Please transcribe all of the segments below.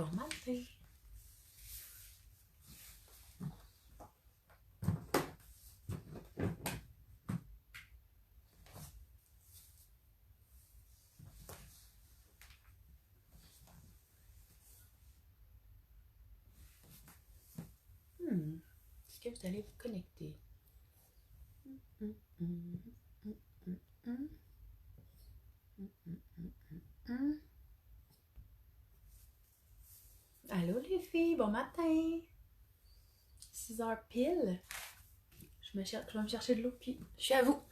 Bon matin. Est-ce que vous allez vous connecter? Allô les filles, bon matin! 6h pile. Je vais me chercher de l'eau, puis je suis à vous.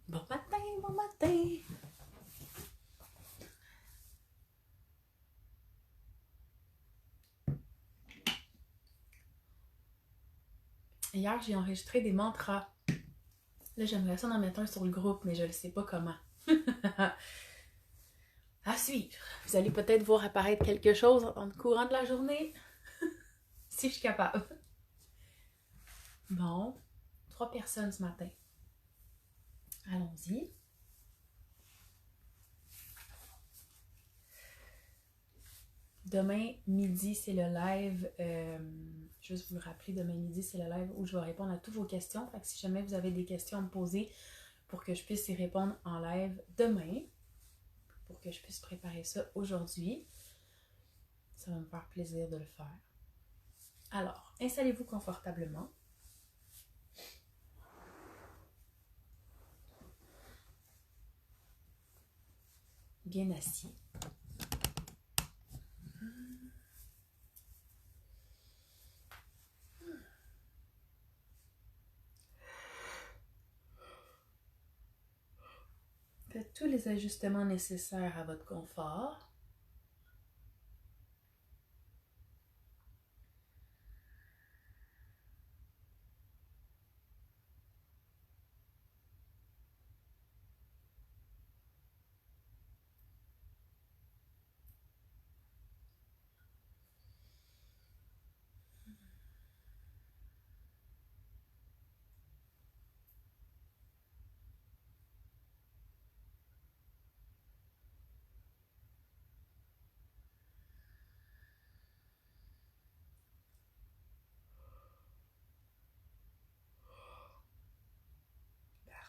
Bon matin, bon matin! Hier, j'ai enregistré des mantras. Là, j'aimerais ça en mettre un sur le groupe, mais je ne sais pas comment. À suivre. Vous allez peut-être voir apparaître quelque chose en courant de la journée, si je suis capable. Bon, 3 personnes ce matin. Allons-y. Demain midi, c'est le live. Juste vous le rappeler, demain midi, c'est le live où je vais répondre à toutes vos questions. Fait que si jamais vous avez des questions à me poser pour que je puisse y répondre en live demain, pour que je puisse préparer ça aujourd'hui, ça va me faire plaisir de le faire. Alors, installez-vous confortablement. Bien assis. Faites tous les ajustements nécessaires à votre confort.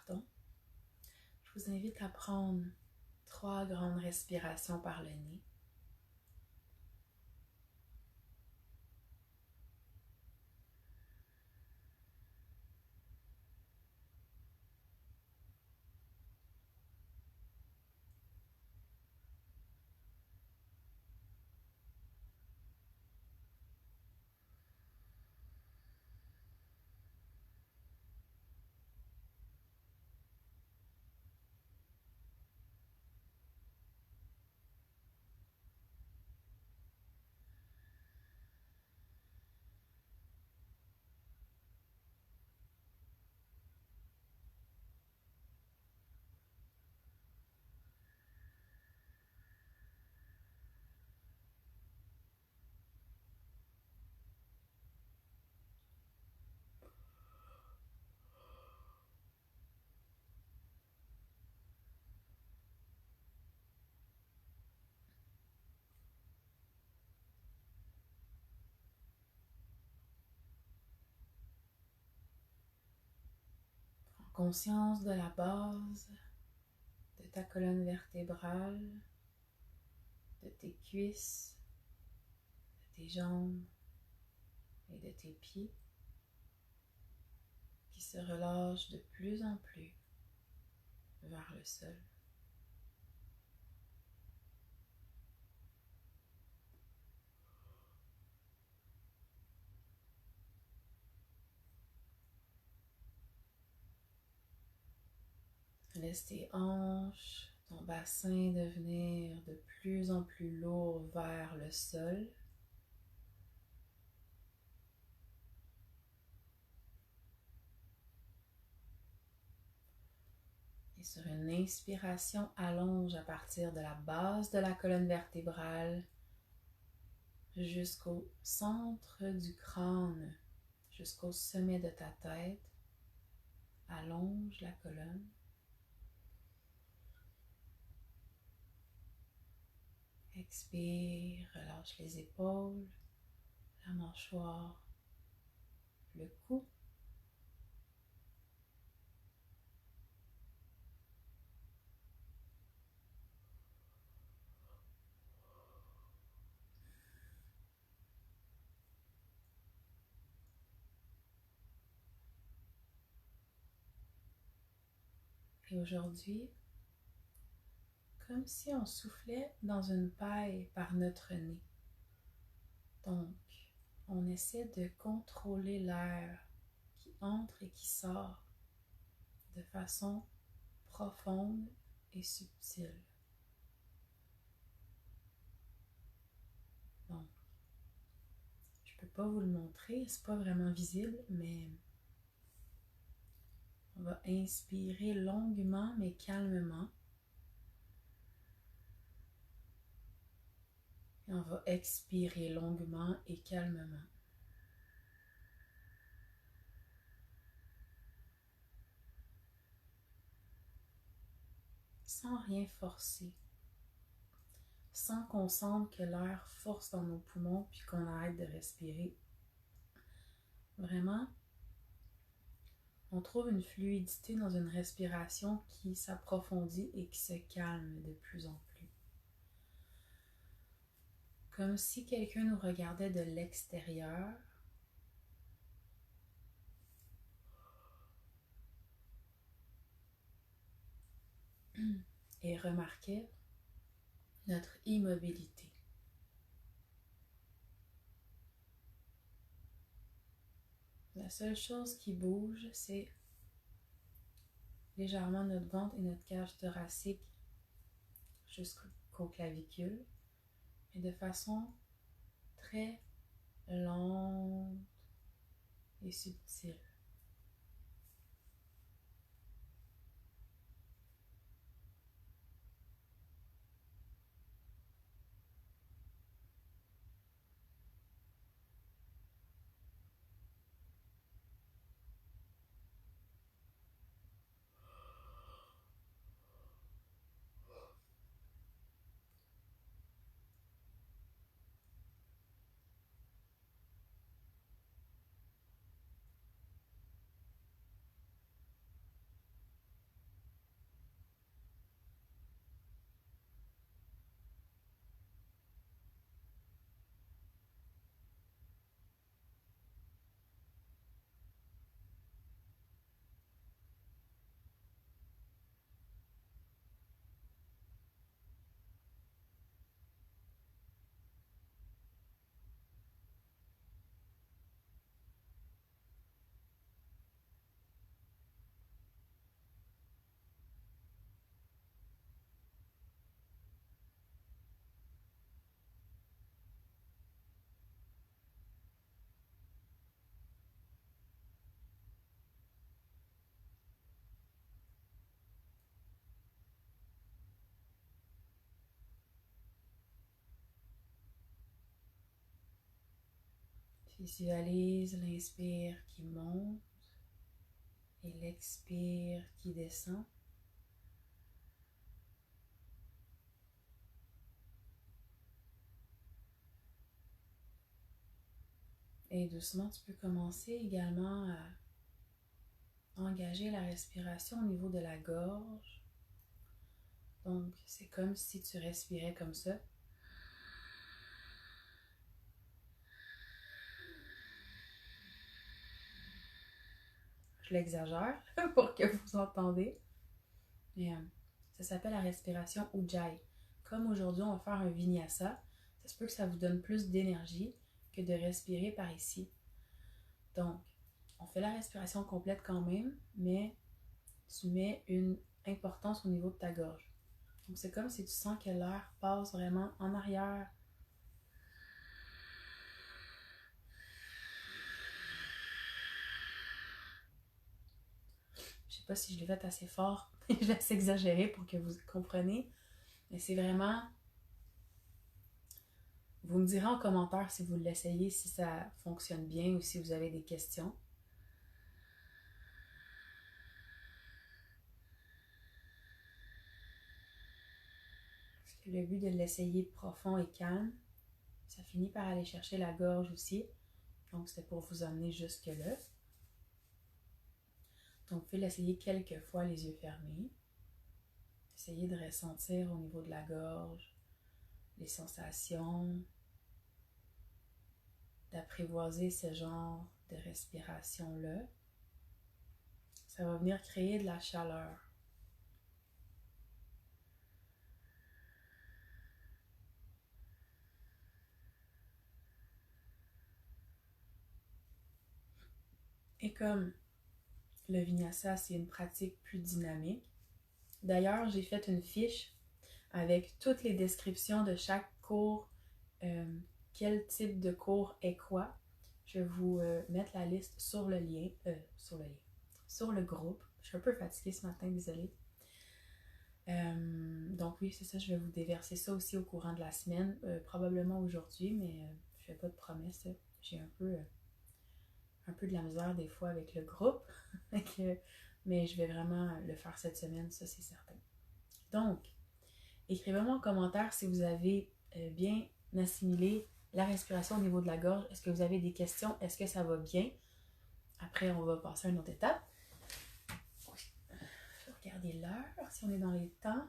Pardon. Je vous invite à prendre 3 grandes respirations par le nez. Conscience de la base de ta colonne vertébrale, de tes cuisses, de tes jambes et de tes pieds qui se relâchent de plus en plus vers le sol. Laisse tes hanches, ton bassin devenir de plus en plus lourd vers le sol. Et sur une inspiration, allonge à partir de la base de la colonne vertébrale jusqu'au centre du crâne, jusqu'au sommet de ta tête. Allonge la colonne. Expire, relâche les épaules, la mâchoire, le cou. Et aujourd'hui, comme si on soufflait dans une paille par notre nez. Donc, on essaie de contrôler l'air qui entre et qui sort de façon profonde et subtile. Donc, je ne peux pas vous le montrer, c'est pas vraiment visible, mais on va inspirer longuement mais calmement. Et on va expirer longuement et calmement. Sans rien forcer. Sans qu'on sente que l'air force dans nos poumons puis qu'on arrête de respirer. Vraiment, on trouve une fluidité dans une respiration qui s'approfondit et qui se calme de plus en plus. Comme si quelqu'un nous regardait de l'extérieur et remarquait notre immobilité. La seule chose qui bouge, c'est légèrement notre ventre et notre cage thoracique jusqu'aux clavicules, mais de façon très lente et subtile. Visualise l'inspire qui monte et l'expire qui descend. Et doucement, tu peux commencer également à engager la respiration au niveau de la gorge Donc, c'est comme si tu respirais comme ça. Je l'exagère pour que vous entendez. Et, ça s'appelle la respiration Ujjayi. Comme aujourd'hui, on va faire un vinyasa, ça se peut que ça vous donne plus d'énergie que de respirer par ici. Donc, on fait la respiration complète quand même, mais tu mets une importance au niveau de ta gorge. Donc, c'est comme si tu sens que l'air passe vraiment en arrière. Je sais pas si je l'ai fait assez fort, je laisse exagérer pour que vous compreniez, mais c'est vraiment... Vous me direz en commentaire si vous l'essayez, si ça fonctionne bien ou si vous avez des questions. Parce que le but de l'essayer profond et calme, ça finit par aller chercher la gorge aussi. Donc, c'était pour vous amener jusque-là. Donc, vous pouvez l'essayer quelques fois les yeux fermés. Essayez de ressentir au niveau de la gorge les sensations, d'apprivoiser ce genre de respiration-là. Ça va venir créer de la chaleur. Et comme le vinyasa, c'est une pratique plus dynamique, d'ailleurs, j'ai fait une fiche avec toutes les descriptions de chaque cours, quel type de cours est quoi. Je vais vous mettre la liste sur le lien, sur le groupe. Je suis un peu fatiguée ce matin, désolée. Donc oui, c'est ça, je vais vous déverser ça aussi au courant de la semaine, probablement aujourd'hui, mais je fais pas de promesses. J'ai un peu de la misère des fois avec le groupe, mais je vais vraiment le faire cette semaine, ça c'est certain. Donc, écrivez-moi en commentaire si vous avez bien assimilé la respiration au niveau de la gorge. Est-ce que vous avez des questions? Est-ce que ça va bien? Après, on va passer à une autre étape. Je vais regarder l'heure, si on est dans les temps.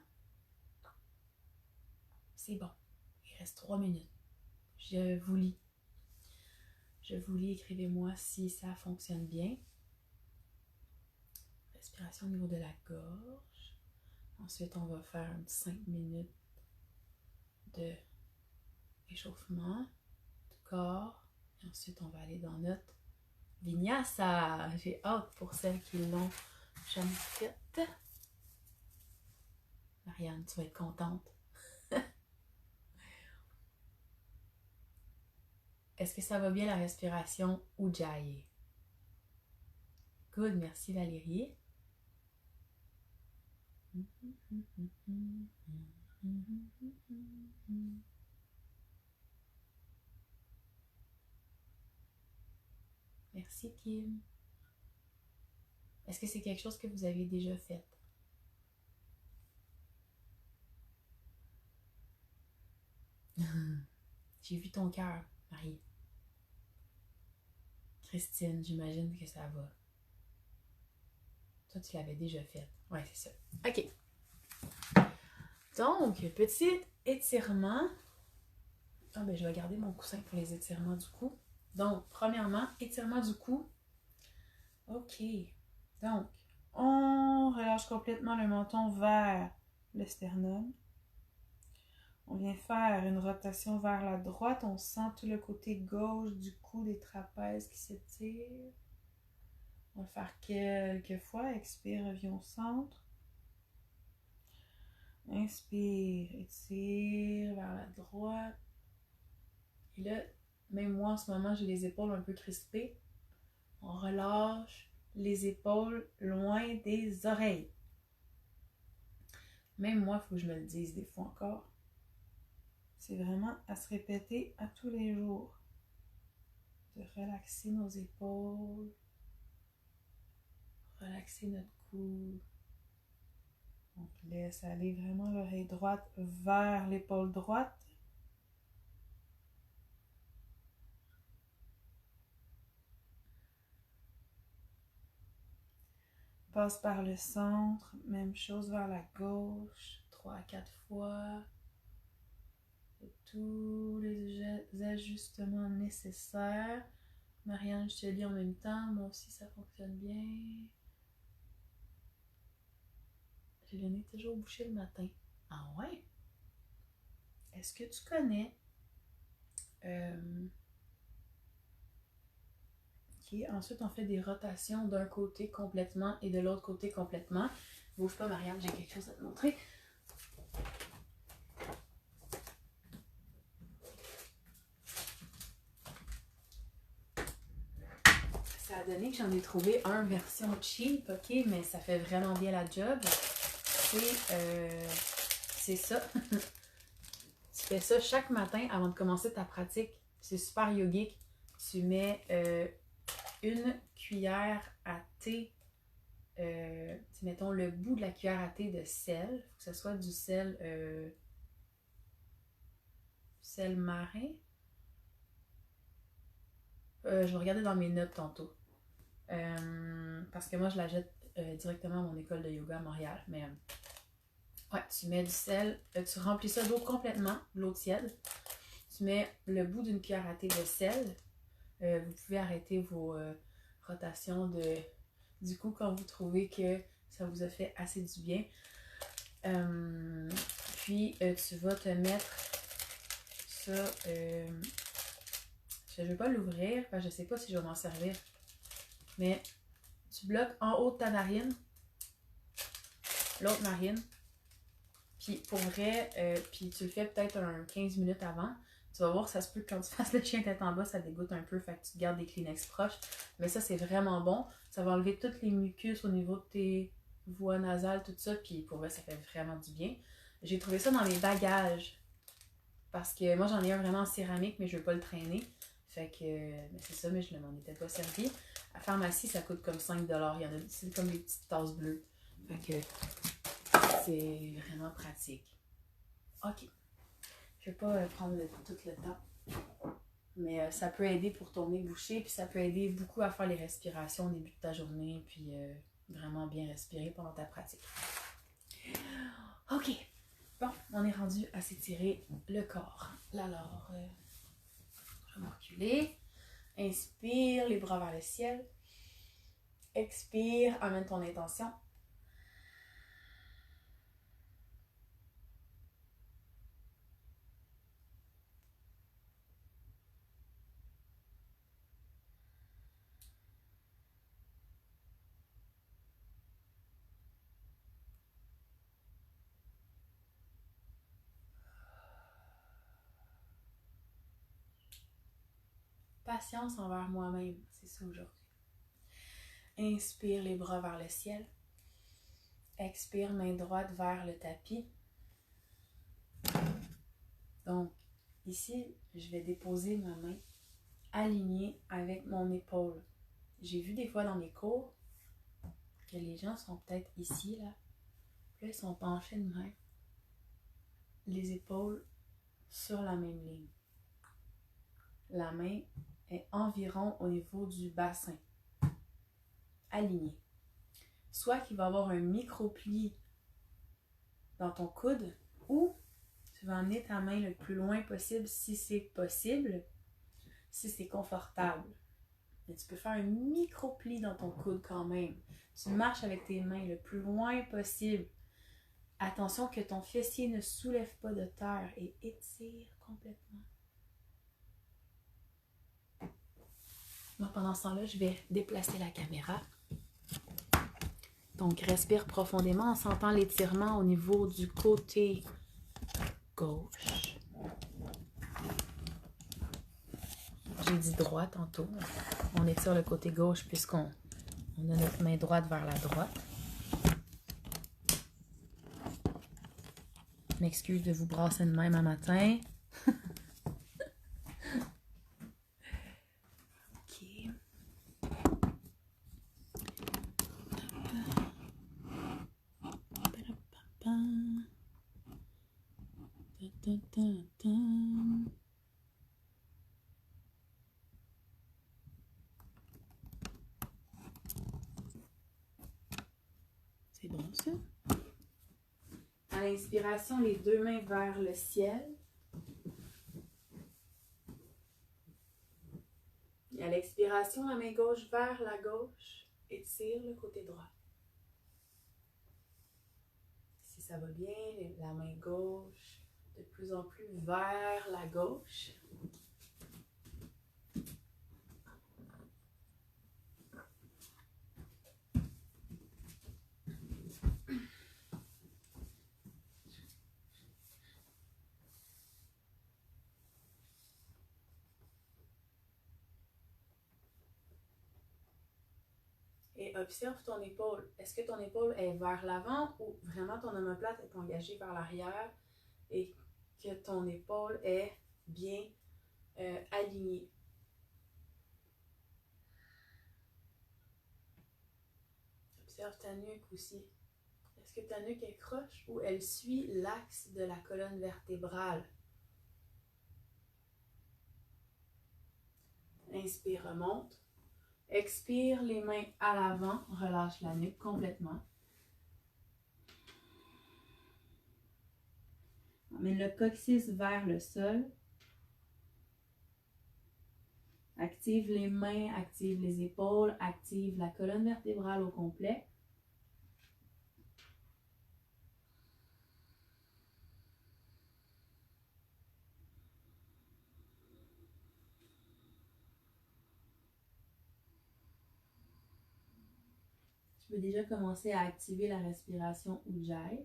C'est bon. Il reste 3 minutes. Je vous lis. Écrivez-moi si ça fonctionne bien. Respiration au niveau de la gorge. Ensuite, on va faire un petit 5 minutes de échauffement du corps. Et ensuite, on va aller dans notre vinyasa. J'ai hâte pour celles qui l'ont jamais faite. Marianne, tu vas être contente. Est-ce que ça va bien la respiration Ujjayi? Good, merci Valérie. Merci Kim. Est-ce que c'est quelque chose que vous avez déjà fait? J'ai vu ton cœur, Marie. Christine, j'imagine que ça va. Toi, tu l'avais déjà fait. Ouais, c'est ça. OK. Donc, petit étirement. Ah, ben, je vais garder mon coussin pour les étirements du cou. Donc, premièrement, étirement du cou. OK. Donc, on relâche complètement le menton vers le sternum. On vient faire une rotation vers la droite. On sent tout le côté gauche du cou, des trapèzes qui s'étirent. On va le faire quelques fois. Expire, reviens au centre. Inspire, étire vers la droite. Et là, même moi en ce moment, j'ai les épaules un peu crispées. On relâche les épaules loin des oreilles. Même moi, il faut que je me le dise des fois encore. C'est vraiment à se répéter à tous les jours. De relaxer nos épaules. Relaxer notre cou. Donc, laisse aller vraiment l'oreille droite vers l'épaule droite. Passe par le centre, même chose vers la gauche. 3 à 4 fois. Tous les ajustements nécessaires. Marianne, je te lis en même temps. Moi aussi, ça fonctionne bien. J'ai le nez toujours bouché le matin. Ah ouais? Est-ce que tu connais... Ok, ensuite on fait des rotations d'un côté complètement et de l'autre côté complètement. Bouge pas, Marianne, j'ai quelque chose à te montrer. Ça a donné que j'en ai trouvé un version cheap, ok, mais ça fait vraiment bien la job. C'est ça. Tu fais ça chaque matin avant de commencer ta pratique. C'est super yogique. Tu mets une cuillère à thé, mettons le bout de la cuillère à thé de sel. Il faut que ce soit du sel marin. Je vais regarder dans mes notes tantôt. Parce que moi, je la jette directement à mon école de yoga à Montréal. Mais ouais, tu mets du sel. Tu remplis ça d'eau complètement, de l'eau tiède. Tu mets le bout d'une cuillère à thé de sel. Vous pouvez arrêter vos rotations du coup quand vous trouvez que ça vous a fait assez du bien. Puis tu vas te mettre ça. Je ne vais pas l'ouvrir parce que je ne sais pas si je vais m'en servir. Mais tu bloques en haut de ta narine, l'autre narine. Puis pour vrai, puis tu le fais peut-être 15 minutes avant. Tu vas voir, ça se peut que quand tu fasses le chien tête en bas, ça dégoûte un peu, fait que tu te gardes des Kleenex proches. Mais ça, c'est vraiment bon. Ça va enlever toutes les mucus au niveau de tes voies nasales, tout ça. Puis pour vrai, ça fait vraiment du bien. J'ai trouvé ça dans mes bagages. Parce que moi, j'en ai un vraiment en céramique, mais je ne veux pas le traîner. Fait que, c'est ça, mais je ne m'en étais pas servi. À la pharmacie, ça coûte comme 5$. Il y en a, c'est comme des petites tasses bleues. Fait que c'est vraiment pratique. Ok. Je vais pas prendre tout le temps. Mais ça peut aider pour ton nez bouché, puis ça peut aider beaucoup à faire les respirations au début de ta journée, puis vraiment bien respirer pendant ta pratique. Ok. Bon, on est rendu à s'étirer le corps. Alors, je vais me reculer. Inspire, les bras vers le ciel. Expire, amène ton intention. Patience envers moi-même, c'est ça aujourd'hui. Inspire les bras vers le ciel. Expire, main droite vers le tapis. Donc, ici, je vais déposer ma main alignée avec mon épaule. J'ai vu des fois dans mes cours que les gens sont peut-être ici, là. Puis là, ils sont penchés de même. Les épaules sur la même ligne. La main est environ au niveau du bassin. Aligné. Soit qu'il va y avoir un micro-pli dans ton coude ou tu vas emmener ta main le plus loin possible si c'est possible, si c'est confortable. Mais tu peux faire un micro-pli dans ton coude quand même. Tu marches avec tes mains le plus loin possible. Attention que ton fessier ne soulève pas de terre et étire complètement. Moi, pendant ce temps-là, je vais déplacer la caméra. Donc, respire profondément en sentant l'étirement au niveau du côté gauche. J'ai dit droit tantôt. On étire le côté gauche puisqu'on a notre main droite vers la droite. Je m'excuse de vous brasser de même un matin. Ok. C'est bon ça? l'inspiration, les deux mains vers le ciel. Et à l'expiration, la main gauche vers la gauche. Étire le côté droit. Si ça va bien, la main gauche de plus en plus vers la gauche. Et observe ton épaule. Est-ce que ton épaule est vers l'avant ou vraiment ton omoplate est engagée vers l'arrière et que ton épaule est bien alignée? Observe ta nuque aussi. Est-ce que ta nuque est croche ou elle suit l'axe de la colonne vertébrale? Inspire, remonte. Expire, les mains à l'avant, relâche la nuque complètement. Amène le coccyx vers le sol. Active les mains, active les épaules, active la colonne vertébrale au complet. Tu peux déjà commencer à activer la respiration Ujjayi.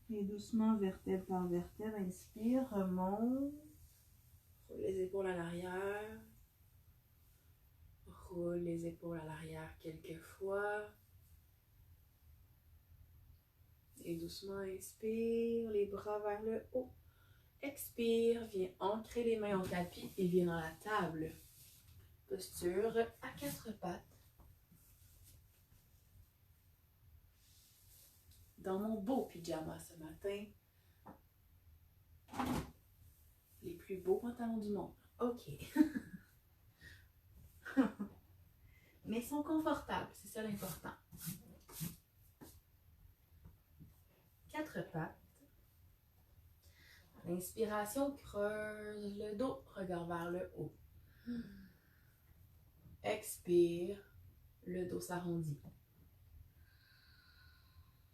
Et doucement, vertèbre par vertèbre, inspire, remonte. Roule les épaules à l'arrière. Roule les épaules à l'arrière quelques fois. Et doucement, inspire, les bras vers le haut. Expire, viens ancrer les mains au tapis et viens dans la table. Posture à quatre pattes. Dans mon beau pyjama ce matin. Les plus beaux pantalons du monde. Ok. Mais ils sont confortables, c'est ça l'important. Quatre pattes. L'inspiration, creuse le dos, regard vers le haut. Expire, le dos s'arrondit.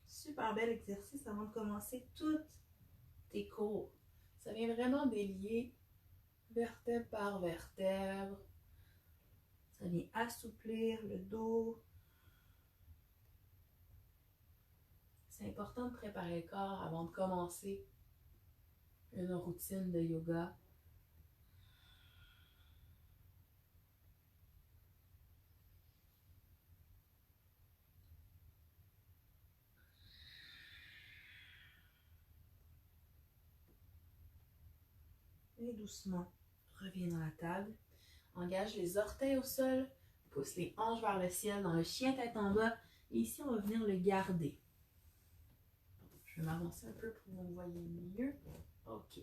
Super bel exercice avant de commencer toutes tes cours. Ça vient vraiment délier vertèbre par vertèbre. Ça vient assouplir le dos. C'est important de préparer le corps avant de commencer une routine de yoga. Et doucement, reviens dans la table. Engage les orteils au sol. Pousse les hanches vers le ciel dans le chien tête en bas. Et ici, on va venir le garder. Je vais m'avancer un peu pour que vous voyez mieux. OK.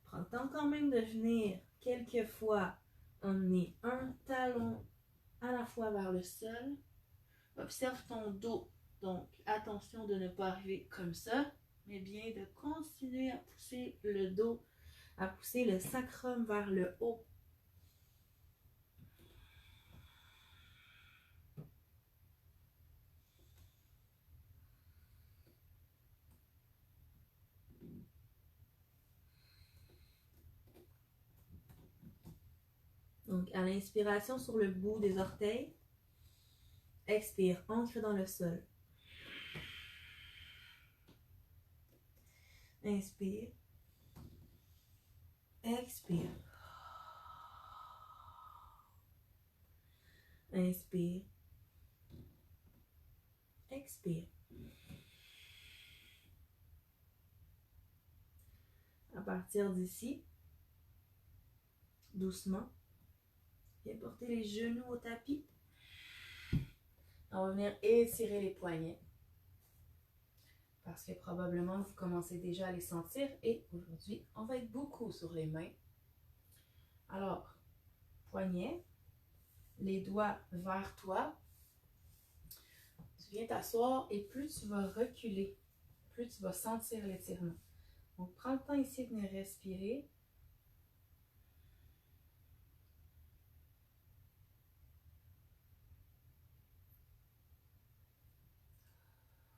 Prends le temps quand même de venir quelques fois emmener un talon à la fois vers le sol. Observe ton dos. Donc, attention de ne pas arriver comme ça, mais bien de continuer à pousser le dos, à pousser le sacrum vers le haut. Donc, à l'inspiration sur le bout des orteils, expire, ancre dans le sol. Inspire. Expire. Inspire. Expire. partir d'ici, doucement, viens porter les genoux au tapis. On va venir étirer les poignets. Parce que probablement vous commencez déjà à les sentir. Et aujourd'hui, on va être beaucoup sur les mains. Alors, poignets, les doigts vers toi. Tu viens t'asseoir et plus tu vas reculer, plus tu vas sentir l'étirement. Donc, prends le temps ici de venir respirer.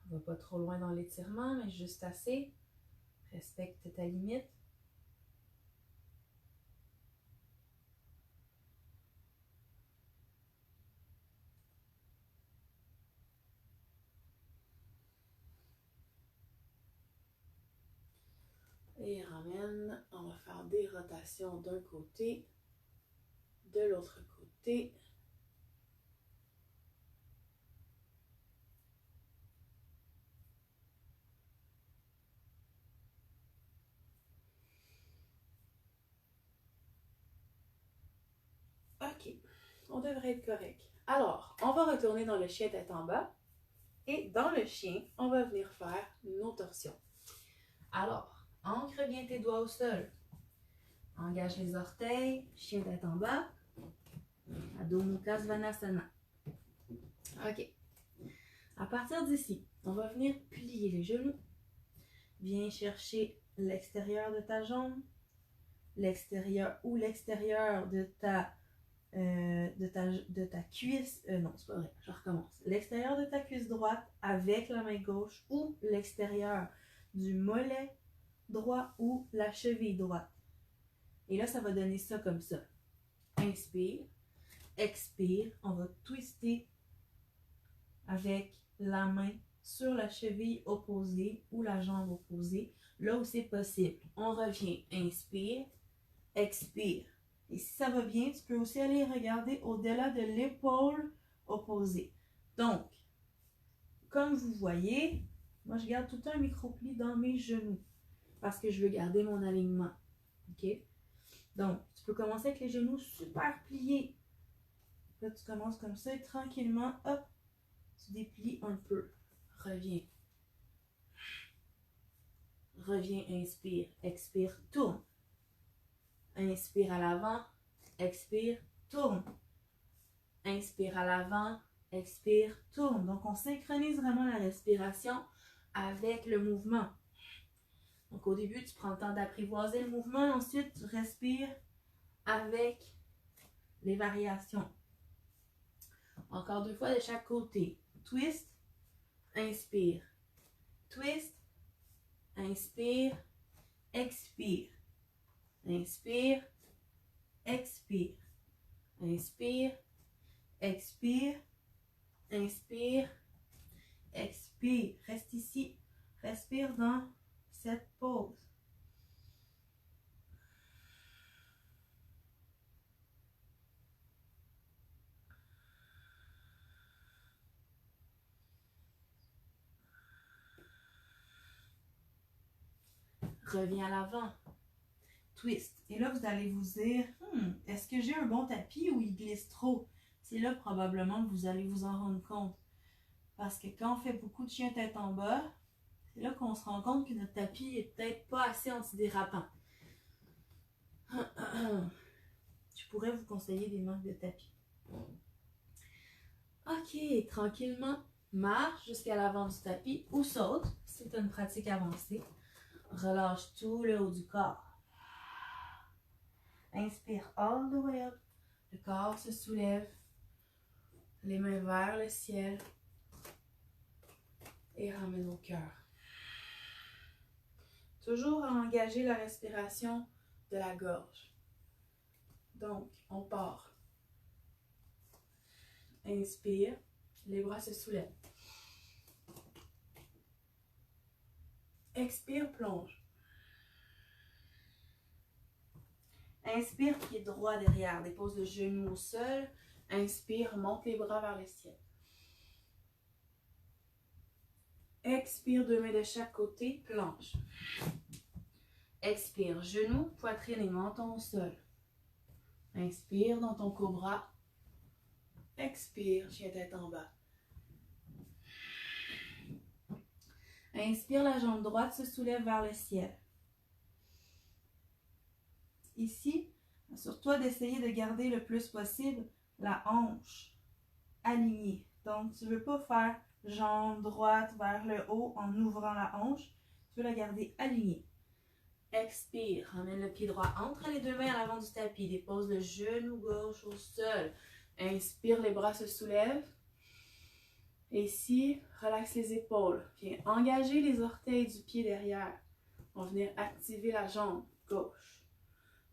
On ne va pas trop loin dans l'étirement, mais juste assez. Respecte ta limite. Et ramène. On va faire des rotations d'un côté, de l'autre côté. OK, on devrait être correct. Alors, on va retourner dans le chien tête en bas. Et dans le chien, on va venir faire nos torsions. Alors, ancre bien tes doigts au sol. Engage les orteils, chien tête en bas. Adho Mukha Svanasana. OK. À partir d'ici, on va venir plier les genoux. Viens chercher l'extérieur de ta jambe, l'extérieur ou l'extérieur de ta cuisse. Non, c'est pas vrai, je recommence. L'extérieur de ta cuisse droite avec la main gauche ou l'extérieur du mollet droit ou la cheville droite. Et là, ça va donner ça comme ça. Inspire, expire. On va twister avec la main sur la cheville opposée ou la jambe opposée, là où c'est possible. On revient, inspire, expire. Et si ça va bien, tu peux aussi aller regarder au-delà de l'épaule opposée. Donc, comme vous voyez, moi je garde tout un micro-pli dans mes genoux parce que je veux garder mon alignement. OK? Donc, tu peux commencer avec les genoux super pliés. Là, tu commences comme ça et tranquillement, hop, tu déplies un peu. Reviens. Reviens, inspire, expire, tourne. Inspire à l'avant, expire, tourne. Inspire à l'avant, expire, tourne. Donc, on synchronise vraiment la respiration avec le mouvement. Donc, au début, tu prends le temps d'apprivoiser le mouvement. Ensuite, tu respires avec les variations. Encore 2 fois de chaque côté. Twist, inspire. Twist, inspire, expire. Inspire, expire. Inspire, expire, inspire, expire. Reste ici. Respire dans cette pause. Reviens à l'avant. Twist. Et là, vous allez vous dire, est-ce que j'ai un bon tapis ou il glisse trop? C'est là probablement que vous allez vous en rendre compte. Parce que quand on fait beaucoup de chien tête en bas, c'est là qu'on se rend compte que notre tapis est peut-être pas assez antidérapant. Je pourrais vous conseiller des marques de tapis. OK, tranquillement, marche jusqu'à l'avant du tapis ou saute. C'est une pratique avancée. Relâche tout le haut du corps. Inspire all the way up. Le corps se soulève. Les mains vers le ciel. Et ramène au cœur. Toujours à engager la respiration de la gorge. Donc, on part. Inspire. Les bras se soulèvent. Expire, plonge. Inspire, pied droit derrière. Dépose le genou au sol. Inspire, monte les bras vers le ciel. Expire, 2 mains de chaque côté, planche. Expire, genoux, poitrine et menton au sol. Inspire dans ton cobra. Expire, chien tête en bas. Inspire, la jambe droite se soulève vers le ciel. Ici, assure-toi d'essayer de garder le plus possible la hanche alignée. Donc, tu ne veux pas faire jambe droite vers le haut en ouvrant la hanche. Tu veux la garder alignée. Expire, ramène le pied droit entre les deux mains à l'avant du tapis. Dépose le genou gauche au sol. Inspire, les bras se soulèvent. Et ici, relaxe les épaules. Viens engager les orteils du pied derrière. On va venir activer la jambe gauche.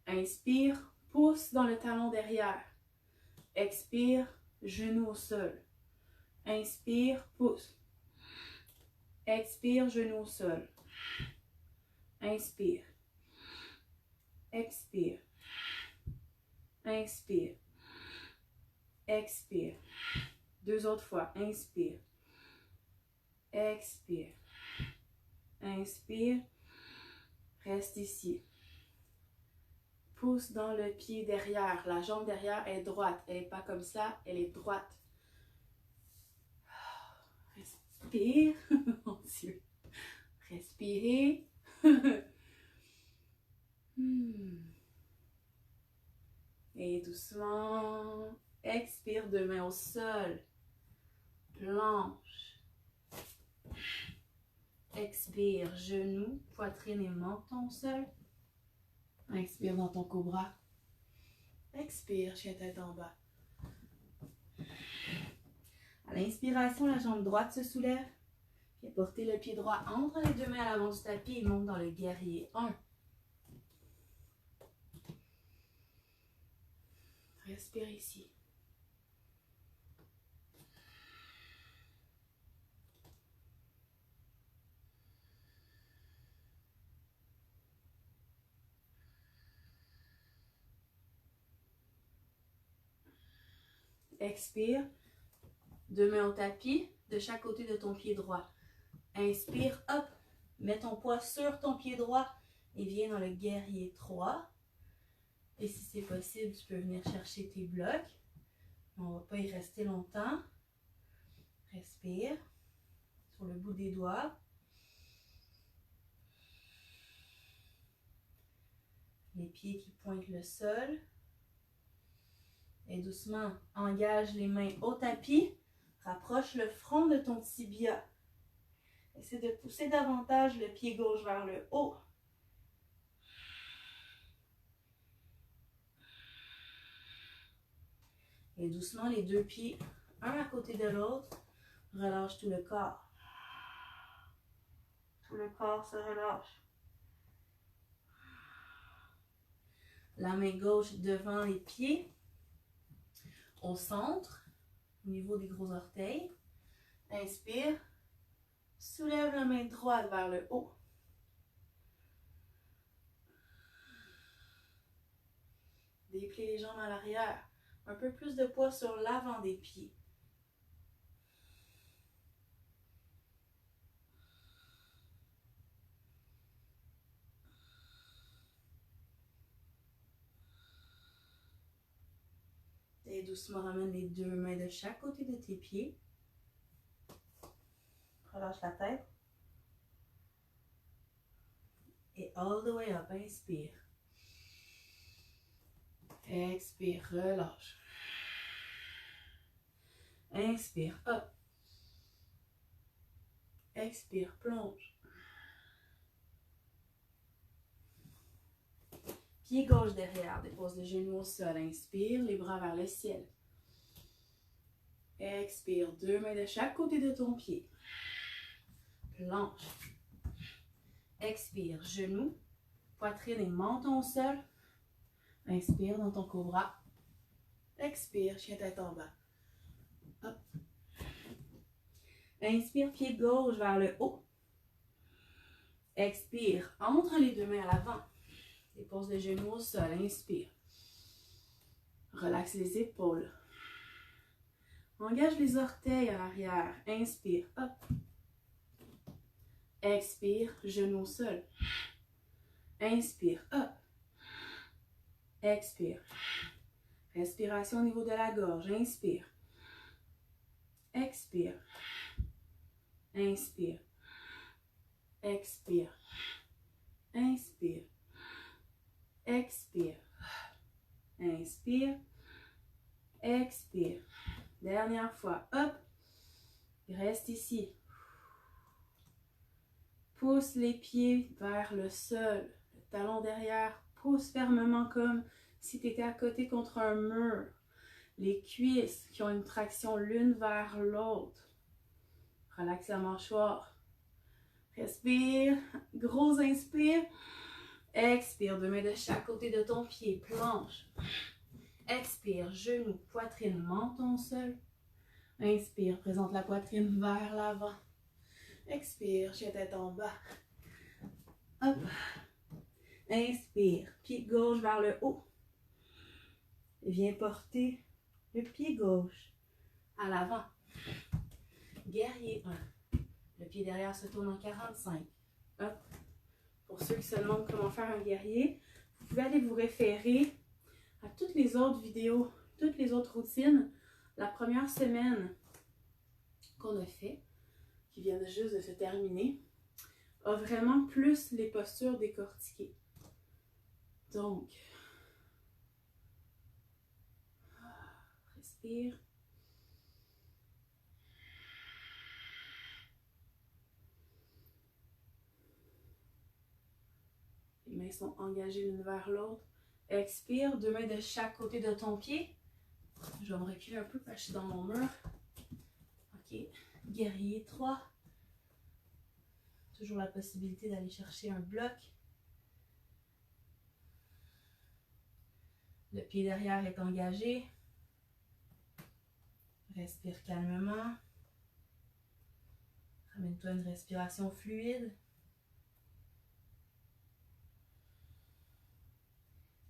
Inspire, pouce dans le talon derrière. Expire, genou au sol. Inspire, pouce. Expire, genou au sol. Inspire. Expire. Inspire. Expire. Deux autres fois. Inspire. Expire. Inspire. Reste ici. Pouce dans le pied derrière. La jambe derrière est droite. Elle n'est pas comme ça, elle est droite. Respire. Mon Dieu. Respirez. Et doucement. Expire, deux mains au sol. Planche. Expire, genoux, poitrine et menton au sol. Inspire dans ton cobra. Expire, chien tête en bas. À l'inspiration, la jambe droite se soulève. Viens porter le pied droit entre les deux mains à l'avant du tapis et monte dans le guerrier 1. Respire ici. Expire. Deux mains au tapis, de chaque côté de ton pied droit. Inspire, hop. Mets ton poids sur ton pied droit et viens dans le guerrier 3. Et si c'est possible, tu peux venir chercher tes blocs. On ne va pas y rester longtemps. Respire. Sur le bout des doigts. Les pieds qui pointent le sol. Et doucement, engage les mains au tapis. Rapproche le front de ton tibia. Essaie de pousser davantage le pied gauche vers le haut. Et doucement, les deux pieds, un à côté de l'autre. Relâche tout le corps. Tout le corps se relâche. La main gauche devant les pieds. Au centre, au niveau des gros orteils. Inspire. Soulève la main droite vers le haut. Déplie les jambes à l'arrière. Un peu plus de poids sur l'avant des pieds. Et doucement ramène les deux mains de chaque côté de tes pieds. Relâche la tête. Et all the way up, inspire. Expire, relâche. Inspire, up. Expire, plonge. Pied gauche derrière, dépose le genou au sol. Inspire, les bras vers le ciel. Expire, deux mains de chaque côté de ton pied. Planche. Expire, genou, poitrine et menton au sol. Inspire dans ton cobra. Expire, chien tête en bas. Hop. Inspire, pied gauche vers le haut. Expire, entre les deux mains à l'avant. Dépose le genou au sol. Inspire. Relaxe les épaules. Engage les orteils à l'arrière. Inspire. Hop. Expire. Genou au sol. Inspire, hop. Expire. Respiration au niveau de la gorge. Inspire. Expire. Inspire. Expire. Inspire. Expire. Inspire. Expire. Dernière fois. Hop. Reste ici. Pousse les pieds vers le sol. Le talon derrière. Pousse fermement comme si tu étais à côté contre un mur. Les cuisses qui ont une traction l'une vers l'autre. Relaxe la mâchoire. Respire. Gros inspire. Expire. 2 mains de chaque côté de ton pied. Planche. Expire. Genou, poitrine, menton seul. Inspire. Présente la poitrine vers l'avant. Expire. Chien tête en bas. Hop. Inspire. Pied gauche vers le haut. Viens porter le pied gauche à l'avant. Guerrier 1. Le pied derrière se tourne en 45. Hop. Pour ceux qui se demandent comment faire un guerrier, vous pouvez aller vous référer à toutes les autres vidéos, toutes les autres routines. La première semaine qu'on a fait, qui vient juste de se terminer, a vraiment plus les postures décortiquées. Donc, respire. Les mains sont engagées l'une vers l'autre. Expire, 2 mains de chaque côté de ton pied. Je vais me reculer un peu parce que je suis dans mon mur. Ok, guerrier 3. Toujours la possibilité d'aller chercher un bloc. Le pied derrière est engagé. Respire calmement. Ramène-toi une respiration fluide.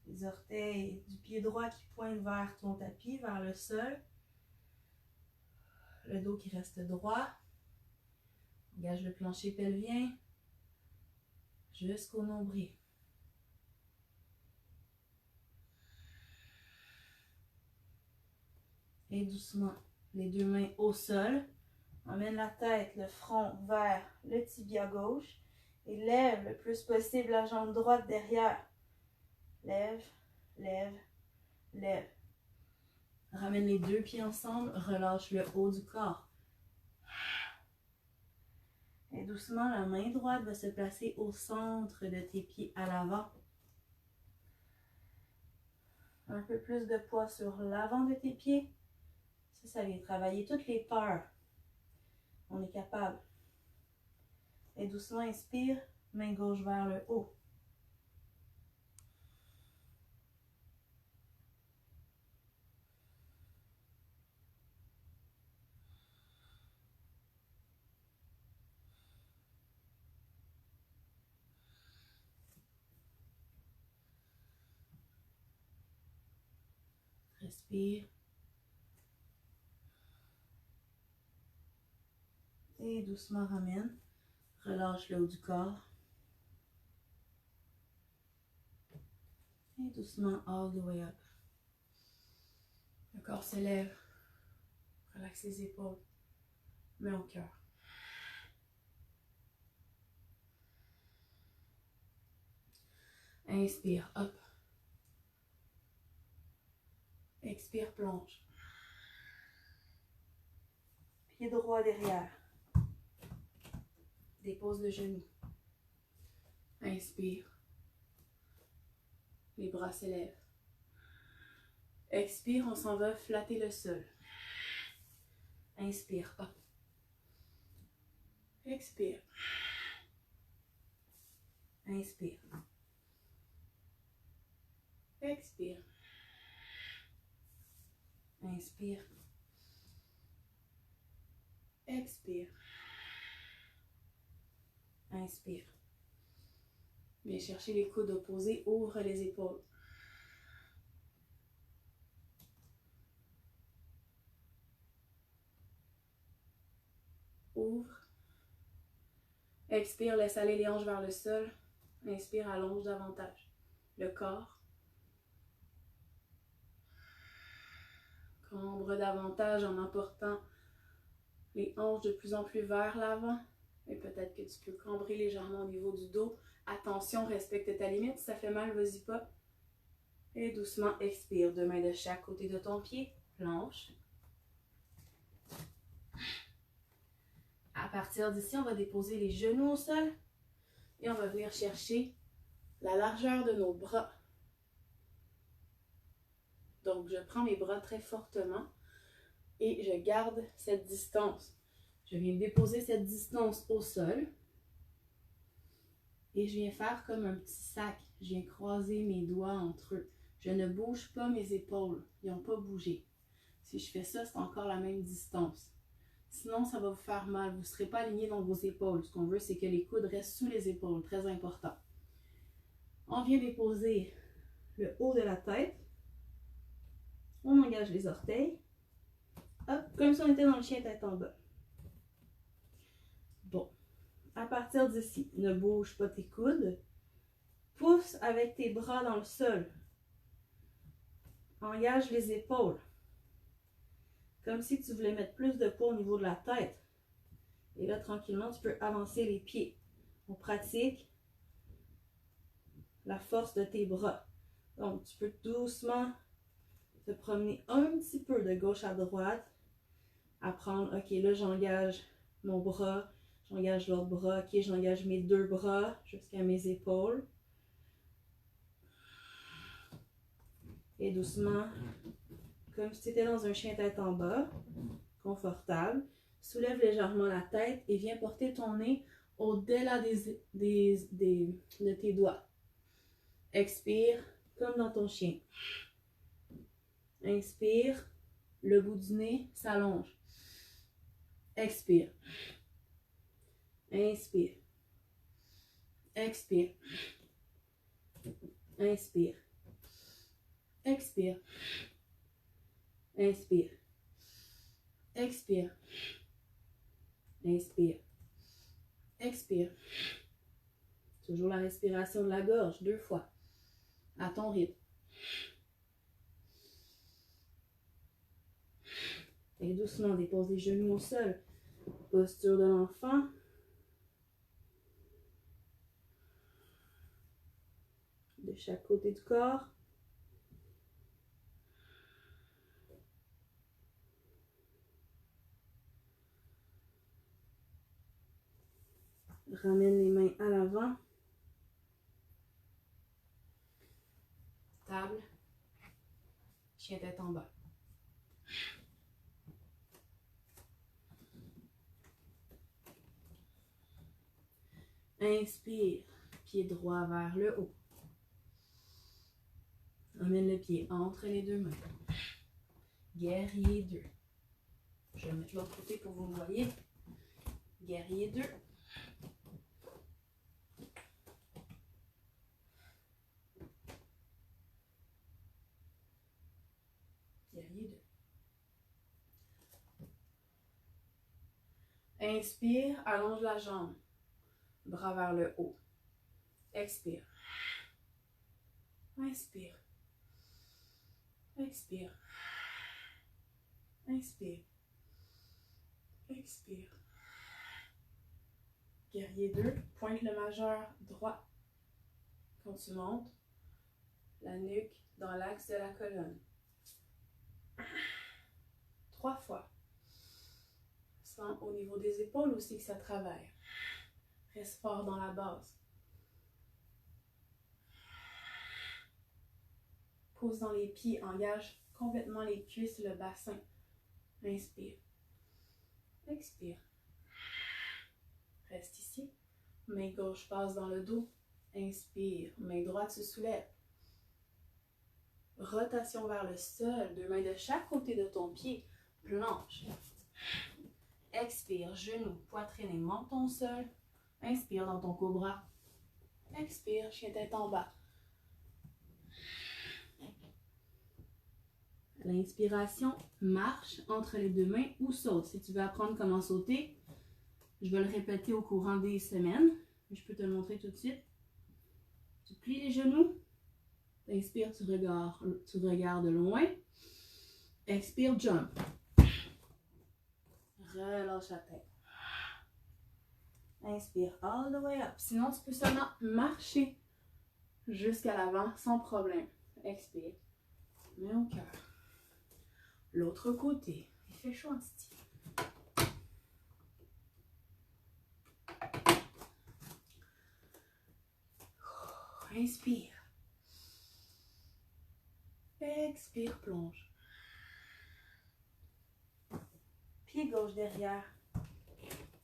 Les orteils du pied droit qui pointent vers ton tapis, vers le sol. Le dos qui reste droit. Engage le plancher pelvien jusqu'au nombril. Et doucement, les 2 mains au sol. Emmène la tête, le front vers le tibia gauche. Et lève le plus possible la jambe droite derrière. Lève, lève, lève. Ramène les 2 pieds ensemble, relâche le haut du corps. Et doucement, la main droite va se placer au centre de tes pieds à l'avant. Un peu plus de poids sur l'avant de tes pieds. Ça vient travailler toutes les peurs. On est capable. Et doucement, inspire, main gauche vers le haut. Respire. Et doucement ramène. Relâche le haut du corps. Et doucement, all the way up. Le corps se lève. Relaxe les épaules. Main au cœur. Inspire, hop. Expire, plonge. Pied droit derrière. Dépose le genou. Inspire. Les bras s'élèvent. Expire, on s'en va flatter le sol. Inspire, hop. Expire. Inspire. Expire. Inspire. Expire. Inspire. Viens chercher les coudes opposés, ouvre les épaules. Ouvre. Expire, laisse aller les hanches vers le sol. Inspire, allonge davantage le corps. Cambre davantage en emportant les hanches de plus en plus vers l'avant. Et peut-être que tu peux cambrer légèrement au niveau du dos. Attention, respecte ta limite. Si ça fait mal, vas-y pas. Et doucement, expire. Deux mains de chaque côté de ton pied. Planche. À partir d'ici, on va déposer les genoux au sol. Et on va venir chercher la largeur de nos bras. Donc, je prends mes bras très fortement et je garde cette distance. Je viens déposer cette distance au sol et je viens faire comme un petit sac. Je viens croiser mes doigts entre eux. Je ne bouge pas mes épaules. Ils n'ont pas bougé. Si je fais ça, c'est encore la même distance. Sinon, ça va vous faire mal. Vous ne serez pas aligné dans vos épaules. Ce qu'on veut, c'est que les coudes restent sous les épaules. Très important. On vient déposer le haut de la tête. On engage les orteils. Hop, comme si on était dans le chien tête en bas. Bon. À partir d'ici, ne bouge pas tes coudes. Pousse avec tes bras dans le sol. Engage les épaules. Comme si tu voulais mettre plus de poids au niveau de la tête. Et là, tranquillement, tu peux avancer les pieds. On pratique la force de tes bras. Donc, tu peux doucement te promener un petit peu de gauche à droite. Apprendre, ok, là, j'engage mon bras. J'engage l'autre bras. Ok, j'engage mes deux bras jusqu'à mes épaules. Et doucement, comme si tu étais dans un chien tête en bas, confortable, soulève légèrement la tête et viens porter ton nez au-delà de tes doigts. Expire comme dans ton chien. Inspire, le bout du nez s'allonge. Expire. Inspire. Expire. Inspire. Expire. Inspire. Expire. Inspire. Expire. Toujours la respiration de la gorge, 2 fois. À ton rythme. Et doucement, dépose les genoux au sol. Posture de l'enfant. De chaque côté du corps. Ramène les mains à l'avant. Table. Chien tête en bas. Inspire. Pied droit vers le haut. Ramène le pied entre les deux mains. Guerrier 2. Je vais mettre l'autre côté pour que vous me voyez. Guerrier 2. Guerrier 2. Inspire, allonge la jambe. Bras vers le haut. Expire. Inspire. Expire. Inspire. Expire. Guerrier 2. Pointe le majeur droit. Quand tu montes, la nuque dans l'axe de la colonne. 3 fois. Sens au niveau des épaules aussi que ça travaille. Reste fort dans la base. Pousse dans les pieds, engage complètement les cuisses et le bassin. Inspire. Expire. Reste ici. Main gauche passe dans le dos. Inspire. Main droite se soulève. Rotation vers le sol. 2 mains de chaque côté de ton pied. Planche. Expire. Genoux, poitrine et menton au sol. Inspire dans ton cobra. Expire. Chien tête en bas. L'inspiration, marche entre les 2 mains ou saute. Si tu veux apprendre comment sauter, je vais le répéter au courant des semaines. Je peux te le montrer tout de suite. Tu plies les genoux. Inspire, tu regardes loin. Expire, jump. Relâche la tête. Inspire all the way up. Sinon, tu peux seulement marcher jusqu'à l'avant sans problème. Expire. Mets au cœur. L'autre côté. Il fait chaud en titi. Inspire. Expire, plonge. Pied gauche derrière.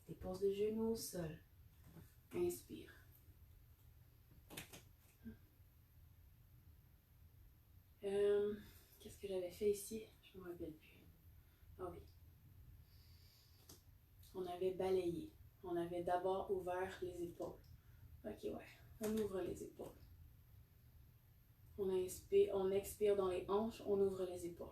Dépose le genou au sol. Inspire. Qu'est-ce que j'avais fait ici? Je ne me rappelle plus. Ah oui. On avait balayé. On avait d'abord ouvert les épaules. Ok, ouais. On ouvre les épaules. On expire dans les hanches, on ouvre les épaules.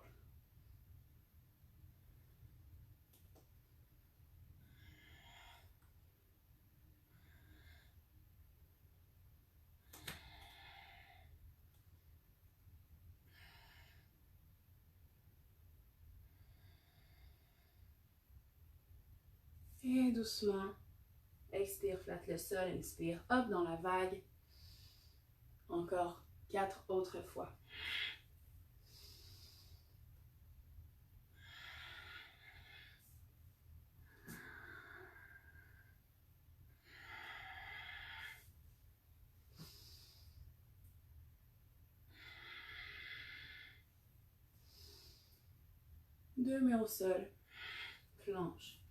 Et doucement, expire, flatte le sol, inspire, hop dans la vague. Encore 4 autres fois. Deux mains au sol, planche.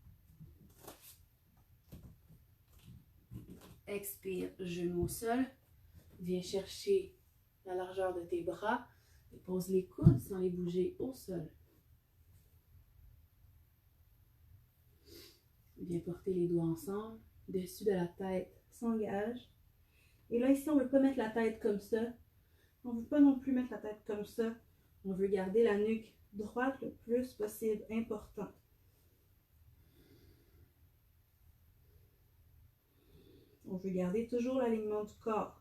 Expire, genou au sol. Viens chercher la largeur de tes bras. Dépose les coudes sans les bouger au sol. Viens porter les doigts ensemble. Dessus de la tête s'engage. Et là, ici, on ne veut pas mettre la tête comme ça. On ne veut pas non plus mettre la tête comme ça. On veut garder la nuque droite le plus possible. Important. On veut garder toujours l'alignement du corps.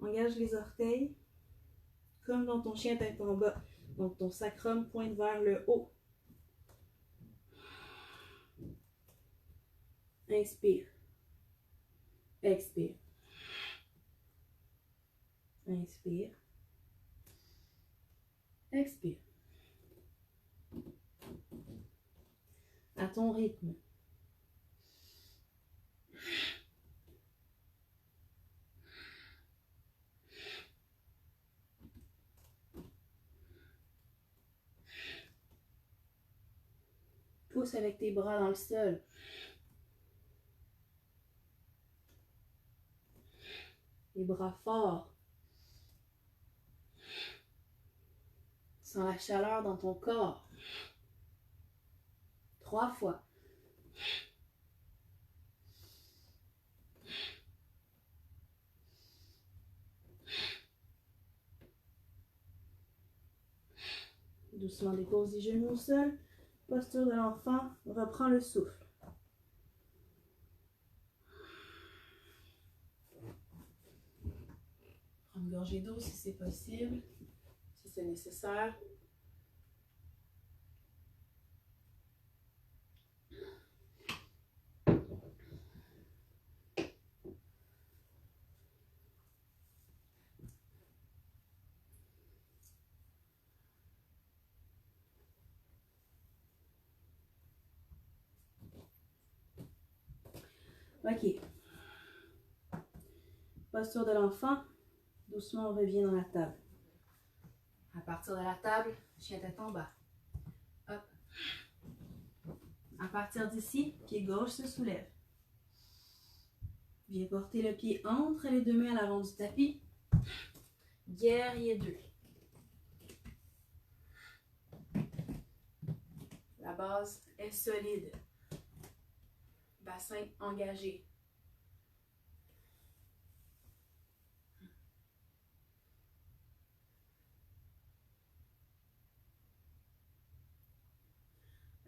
Engage les orteils, comme dans ton chien tête en bas. Donc ton sacrum pointe vers le haut. Inspire. Expire. Inspire. Expire. À ton rythme. Pousse avec tes bras dans le sol. Les bras forts. Sens la chaleur dans ton corps. 3 fois. Doucement dépose les genoux au sol. Posture de l'enfant. Reprends le souffle. Prends une gorgée d'eau si c'est possible, si c'est nécessaire. Ok. Posture de l'enfant. Doucement, on revient dans la table. À partir de la table, chien tête en bas. Hop. À partir d'ici, pied gauche se soulève. Viens porter le pied entre les deux mains à l'avant du tapis. Guerrier 2. La base est solide. Bassin engagé.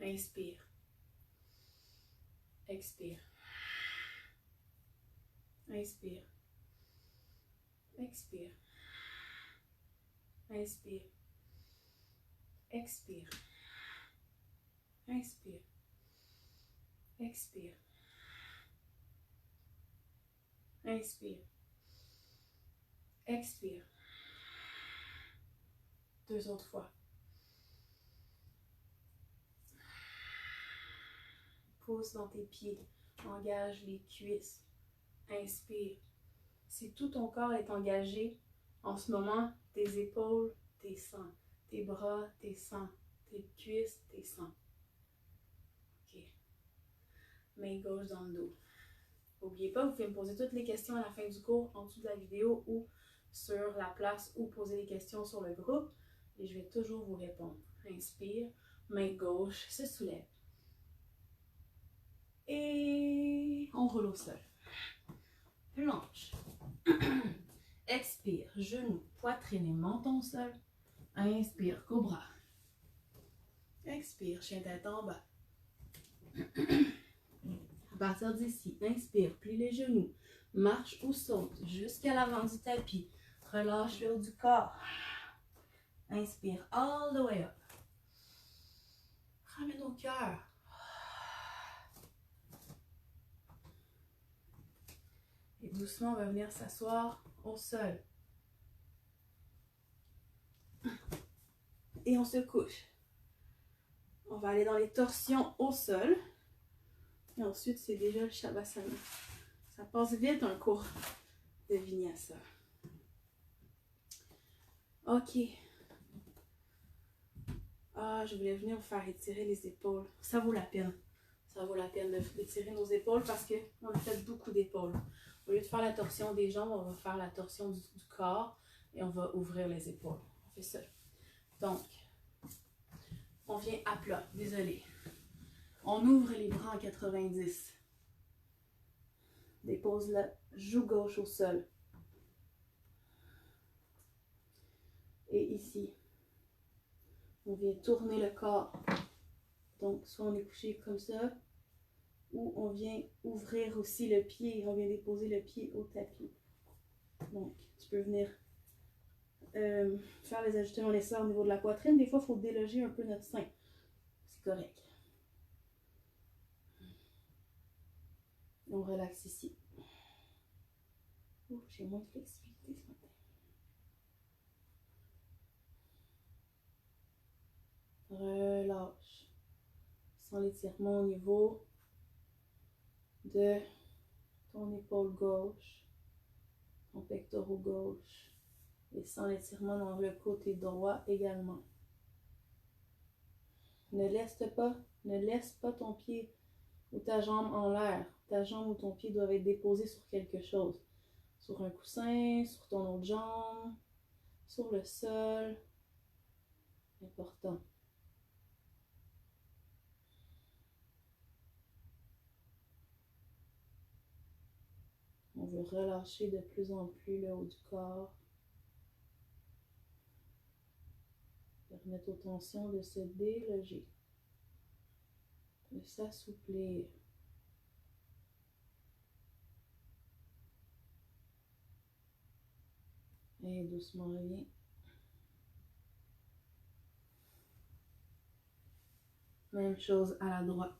Inspire. Expire. Inspire. Expire. Inspire. Expire. Inspire. Expire. Inspire. Expire. 2 autres fois. Pousse dans tes pieds. Engage les cuisses. Inspire. Si tout ton corps est engagé, en ce moment, tes épaules, tes sens. Tes bras, tes sens. Tes cuisses, tes sens. OK. Main gauche dans le dos. N'oubliez pas, vous pouvez me poser toutes les questions à la fin du cours, en dessous de la vidéo ou sur la place ou poser les questions sur le groupe. Et je vais toujours vous répondre. Inspire. Main gauche se soulève. Et on roule au sol. Planche. Expire, genoux, poitrine et menton au sol. Inspire, cobra. Expire, chien tête en bas. À partir d'ici, inspire, plie les genoux. Marche ou saute jusqu'à l'avant du tapis. Relâche le haut du corps. Inspire all the way up. Ramène au cœur. Et doucement, on va venir s'asseoir au sol. Et on se couche. On va aller dans les torsions au sol. Et ensuite, c'est déjà le Shavasana. Ça passe vite un cours de Vinyasa. OK. Ah, je voulais venir vous faire étirer les épaules. Ça vaut la peine. Ça vaut la peine d'étirer nos épaules parce qu'on a fait beaucoup d'épaules. Au lieu de faire la torsion des jambes, on va faire la torsion du corps et on va ouvrir les épaules. On fait ça. Donc, on vient à plat. Désolé. On ouvre les bras en 90. Dépose la joue gauche au sol. Et ici, on vient tourner le corps. Donc, soit on est couché comme ça, ou on vient ouvrir aussi le pied. On vient déposer le pied au tapis. Donc, tu peux venir faire les ajustements nécessaires au niveau de la poitrine. Des fois, il faut déloger un peu notre sein. C'est correct. On relaxe ici. Oh, j'ai moins de flexibilité ce matin. Relâche. Sans l'étirement au niveau de ton épaule gauche, ton pectoral gauche. Et sans l'étirement dans le côté droit également. Ne laisse pas ton pied ou ta jambe en l'air. Ta jambe ou ton pied doivent être déposés sur quelque chose. Sur un coussin, sur ton autre jambe, sur le sol. Important. On veut relâcher de plus en plus le haut du corps. Permettre aux tensions de se déloger, de s'assouplir. Et doucement reviens. Même chose à la droite.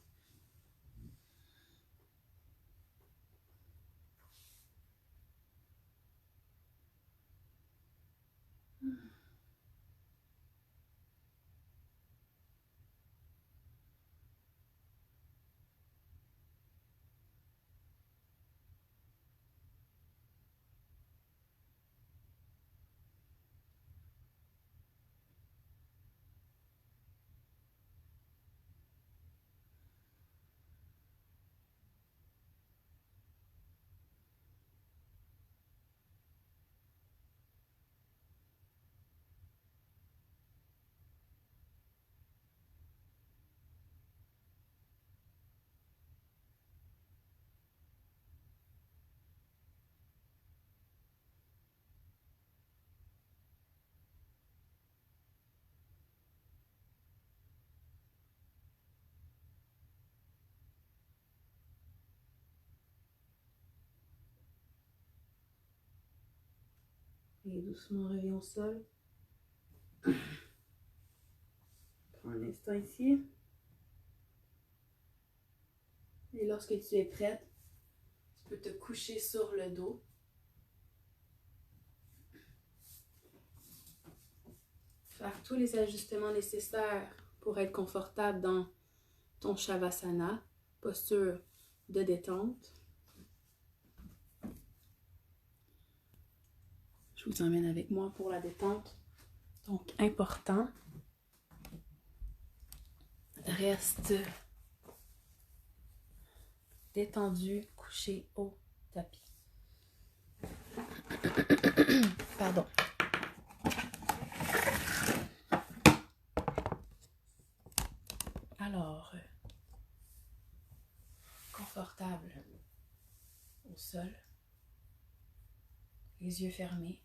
Et doucement, reviens au sol. Prends un instant ici. Et lorsque tu es prête, tu peux te coucher sur le dos. Faire tous les ajustements nécessaires pour être confortable dans ton Shavasana, posture de détente. Je vous emmène avec moi pour la détente. Donc, important, reste détendu, couché au tapis. Pardon. Alors, confortable au sol, les yeux fermés.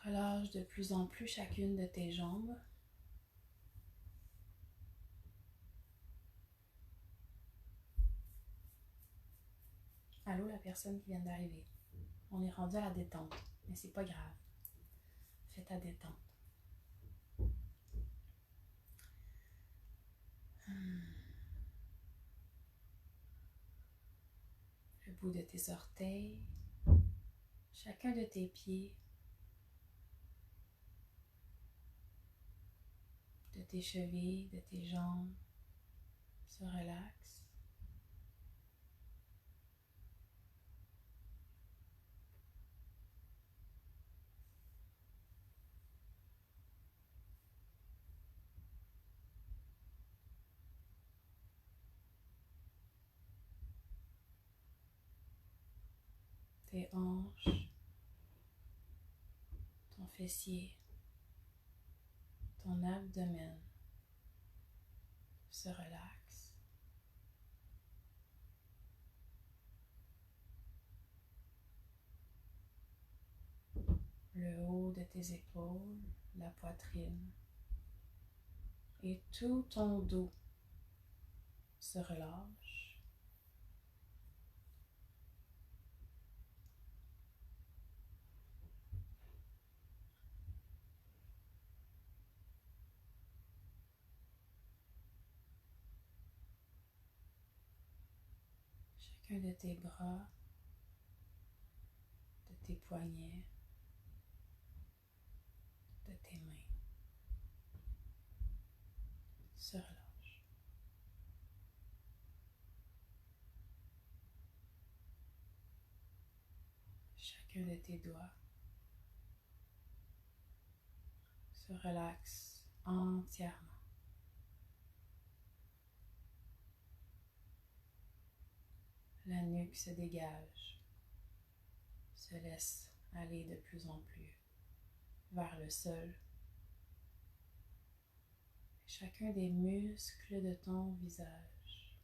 Relâche de plus en plus chacune de tes jambes. Allô, la personne qui vient d'arriver. On est rendu à la détente, mais c'est pas grave. Fais ta détente. Le bout de tes orteils, chacun de tes pieds, de tes chevilles, de tes jambes, se relaxe. Tes hanches, ton fessier, ton abdomen se relaxe. Le haut de tes épaules, la poitrine et tout ton dos se relâche. Chacun de tes bras, de tes poignets, de tes mains se relâche. Chacun de tes doigts se relaxe entièrement. La nuque se dégage, se laisse aller de plus en plus vers le sol. Chacun des muscles de ton visage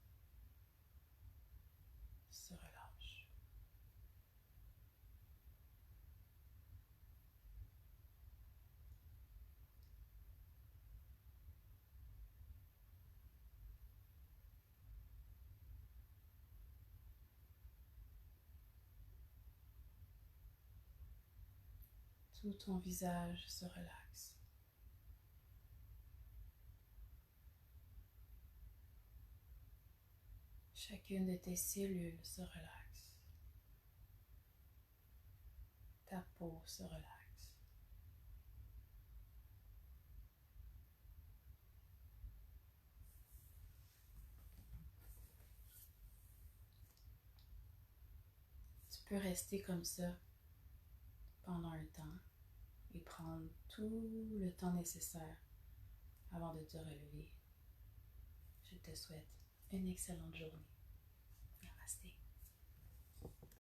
se relâche. Tout ton visage se relaxe. Chacune de tes cellules se relaxe. Ta peau se relaxe. Tu peux rester comme ça pendant un temps et prendre tout le temps nécessaire avant de te relever. Je te souhaite une excellente journée.